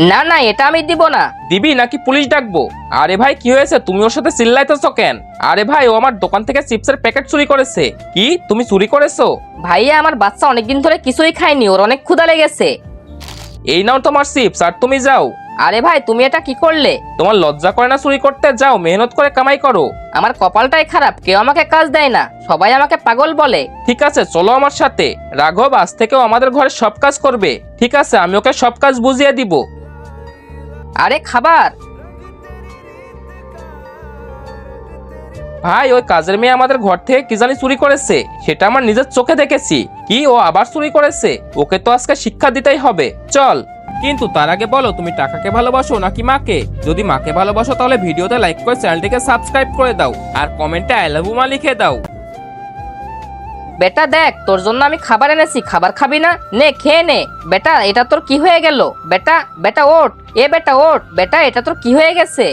না না, এটা আমি দিব না। দিবি নাকি পুলিশ ডাকবো? আরে ভাই কি হয়েছে, তুমি ওর সাথে চিল্লাইতেছো কেন? আরে ভাই ও আমার দোকান থেকে চিপসের প্যাকেট চুরি করেছে। কি তুমি চুরি করেছো? ভাইয়া, আমার বাচ্চা অনেকদিন ধরে কিছুই খায়নি, ওর অনেক ক্ষুধা লেগেছে। এই নাও তোমার চিপস, আর তুমি যাও। আরে ভাই, তুমি এটা কি করলে? তোমার লজ্জা করে না চুরি করতে? যাও মেহনত করে কামাই করো। আমার কপালটাই খারাপ, কেউ আমাকে কাজ দেয় না, সবাই আমাকে পাগল বলে। ঠিক আছে চলো আমার সাথে। রাঘব আজ থেকেও আমাদের ঘরে সব কাজ করবে। ঠিক আছে, আমি ওকে সব কাজ বুঝিয়ে দিব। আরে খাবার। ভাই ওই কাজের মেয়ে আমাদের ঘর থেকে কি জানি চুরি করেছে, সেটা আমার নিজের চোখে দেখেছি। কি ও আবার চুরি করেছে? ওকে তো আজকে শিক্ষা দিতেই হবে, চল। কিন্তু তার আগে বলো, তুমি টাকাকে ভালোবাসো নাকি মাকে? যদি মাকে ভালোবাসো তাহলে ভিডিওতে লাইক করে চ্যানেলটিকে সাবস্ক্রাইব করে দাও, আর কমেন্টে আই লাভ ইউ মা লিখে দাও। বেটা দেখ, তোর জন্য আমি খাবার এনেছি, খাবার খাবি না? নে খেয়ে নে। বেটা, এটা তোর কি হয়ে গেল? বেটা বেটা ওঠ, এ বেটা ওঠ। বেটা, এটা তোর কি হয়ে গেছে?